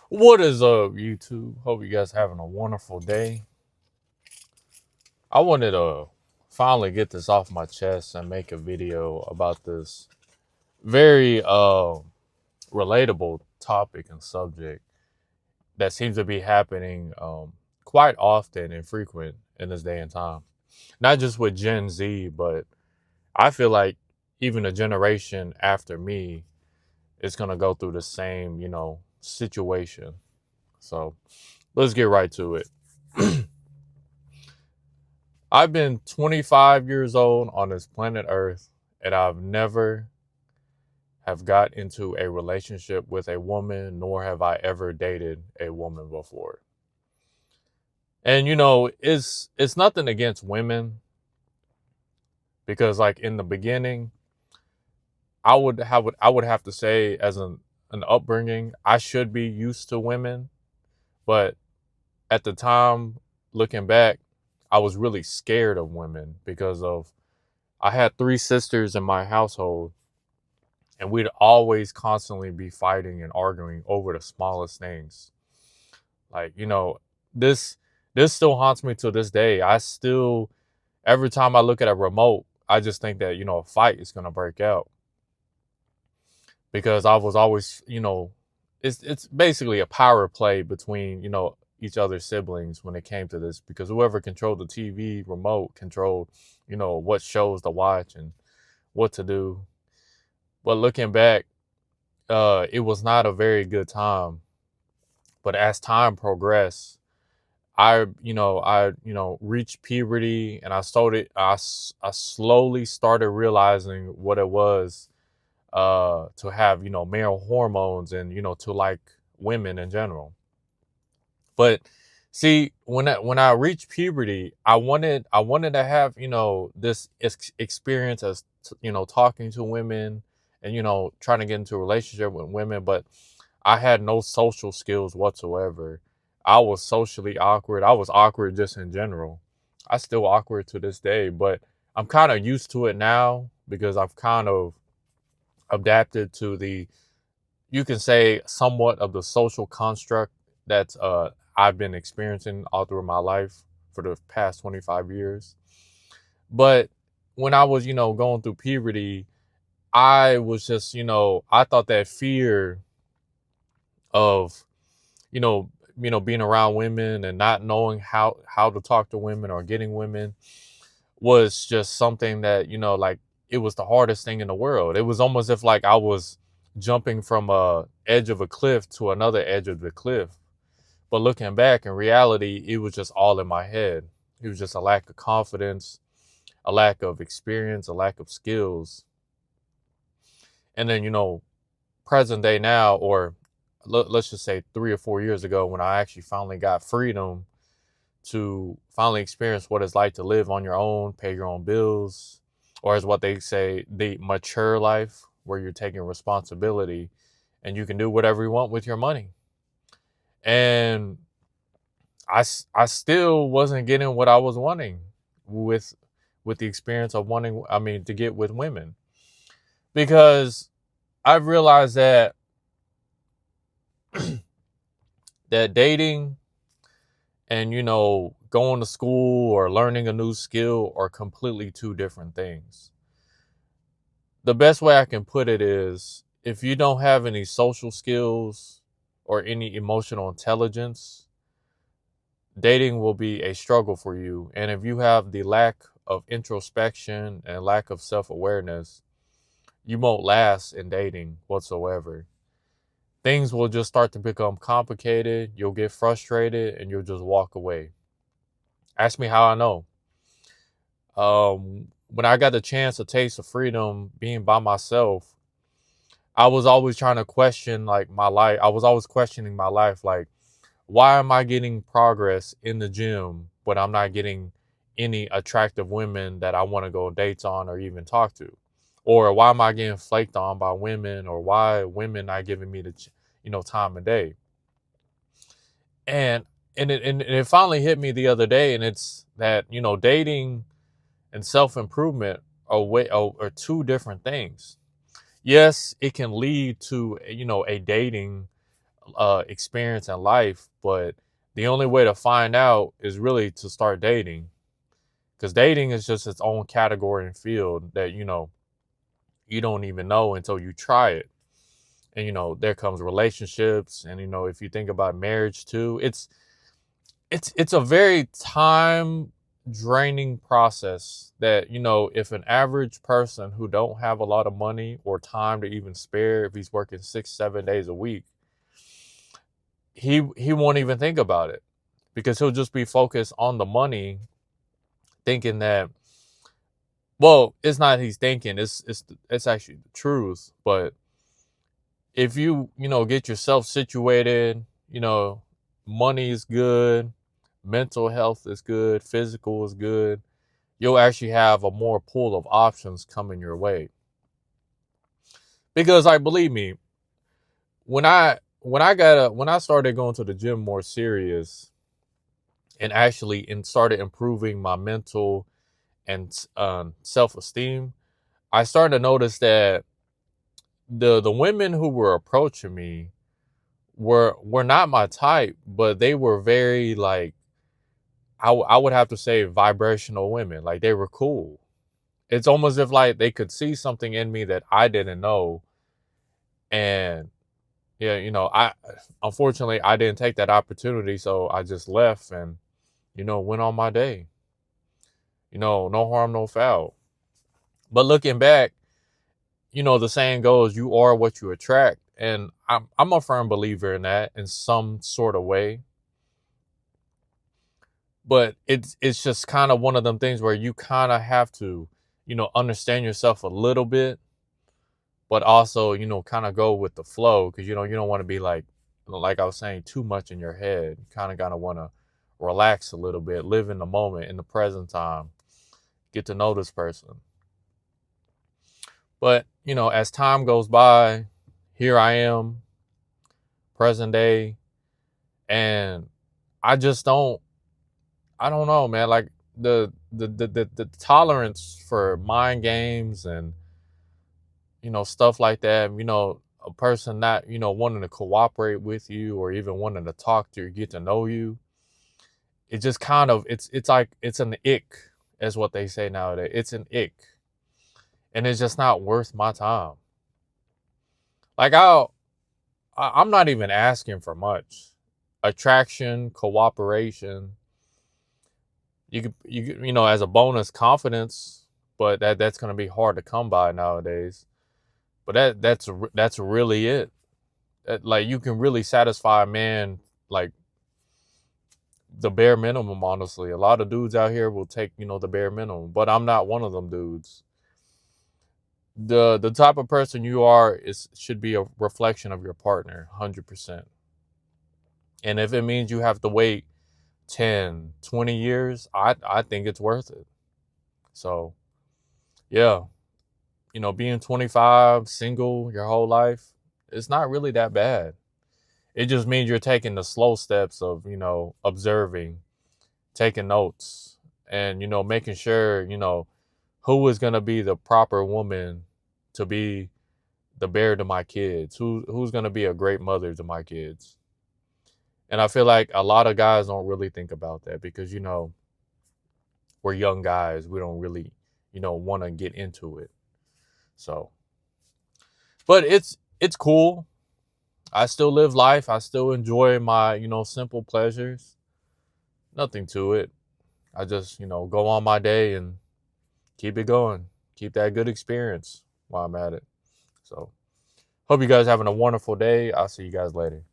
What is up, YouTube? Hope you guys having a wonderful day. I wanted to finally get this off my chest and make a video about this very relatable topic and subject that seems to be happening quite often and frequent in this day and time. Not just with Gen Z, but I feel like even a generation after me is gonna go through the same, situation. So let's get right to it. I've been 25 years old on this planet Earth, and I've never have got into a relationship with a woman, nor have I ever dated a woman before. And it's nothing against women because like in the beginning, I would have to say as an upbringing, I should be used to women, but at the time looking back, I was really scared of women because of I had three sisters in my household, and we'd always constantly be fighting and arguing over the smallest things. Like, this still haunts me to this day. I still every time I look at a remote, I just think that, a fight is gonna break out. Because I was always, it's basically a power play between, each other's siblings when it came to this because whoever controlled the TV remote controlled, what shows to watch and what to do. But looking back, it was not a very good time. But as time progressed, I reached puberty, and I slowly started realizing what it was to have, male hormones and, to like women in general. But see, when I reached puberty, I wanted to have, this experience as, talking to women and, trying to get into a relationship with women, but I had no social skills whatsoever. I was socially awkward. I was awkward just in general. I still awkward to this day, but I'm kind of used to it now because I've kind of adapted to the, you can say, somewhat of the social construct that I've been experiencing all through my life for the past 25 years. But when I was, going through puberty, I was just, I thought that fear of, you know, being around women and not knowing how to talk to women or getting women was just something that, like it was the hardest thing in the world. It was almost if like I was jumping from a edge of a cliff to another edge of the cliff. But looking back in reality, it was just all in my head. It was just a lack of confidence, a lack of experience, a lack of skills. And then, present day now, or let's just say 3 or 4 years ago, when I actually finally got freedom to finally experience what it's like to live on your own, pay your own bills, or as what they say, the mature life where you're taking responsibility and you can do whatever you want with your money. And I still wasn't getting what I was wanting with with the experience of wanting, I mean, to get with women, because I've realized that dating and, going to school or learning a new skill are completely two different things. The best way I can put it is if you don't have any social skills or any emotional intelligence, dating will be a struggle for you. And if you have the lack of introspection and lack of self awareness, you won't last in dating whatsoever. Things will just start to become complicated. You'll get frustrated and you'll just walk away. Ask me how I know. When I got the chance to taste of freedom being by myself, I was always trying to question like my life. I was always questioning my life. Like, why am I getting progress in the gym, but I'm not getting any attractive women that I want to go dates on or even talk to? Or why am I getting flaked on by women, or why women not giving me the, time of day? And it finally hit me the other day, and it's that, dating and self improvement are two different things. Yes, it can lead to, a dating experience in life, but the only way to find out is really to start dating, because dating is just its own category and field that you don't even know until you try it. And there comes relationships, and if you think about marriage too, it's a very time draining process that if an average person who don't have a lot of money or time to even spare, if he's working 6 7 days a week, he won't even think about it, because he'll just be focused on the money, thinking that, well, it's not he's thinking, it's actually the truth. But if you get yourself situated, money is good, mental health is good, physical is good, you'll actually have a more pool of options coming your way. Because, like, believe me, when I started going to the gym more serious, and actually started improving my mental and self-esteem, I started to notice that the women who were approaching me were not my type, but they were very, like, I would have to say, vibrational women. Like, they were cool. It's almost if, like, they could see something in me that I didn't know. And yeah, I unfortunately I didn't take that opportunity, so I just left and went on my day. No harm, no foul. But looking back, the saying goes, you are what you attract. And I'm a firm believer in that in some sort of way. But it's just kind of one of them things where you kind of have to, understand yourself a little bit, but also, kind of go with the flow, because, you don't want to be like I was saying, too much in your head. You kind of gotta want to relax a little bit, live in the moment, in the present time, get to know this person. But, as time goes by, here I am, present day, and I don't know, man. Like, the tolerance for mind games and, stuff like that, a person not, wanting to cooperate with you or even wanting to talk to you, get to know you, it just kind of, it's like, it's an ick, is what they say nowadays. It's an ick. And it's just not worth my time. Like, I'm not even asking for much. Attraction, cooperation. As a bonus, confidence, but that's gonna be hard to come by nowadays. But that's really it. Like, you can really satisfy a man, like, the bare minimum. Honestly, a lot of dudes out here will take the bare minimum, but I'm not one of them dudes. The type of person you are should be a reflection of your partner, 100%. And if it means you have to wait 10, 20 years, I think it's worth it. So, yeah, being 25, single your whole life, it's not really that bad. It just means you're taking the slow steps of, observing, taking notes, and, making sure, who is going to be the proper woman to be the bear to my kids, who's going to be a great mother to my kids. And I feel like a lot of guys don't really think about that, because, we're young guys. We don't really, want to get into it. So, but it's cool. I still live life. I still enjoy my, simple pleasures. Nothing to it. I just, go on my day and keep it going. Keep that good experience while I'm at it. So, hope you guys having a wonderful day. I'll see you guys later.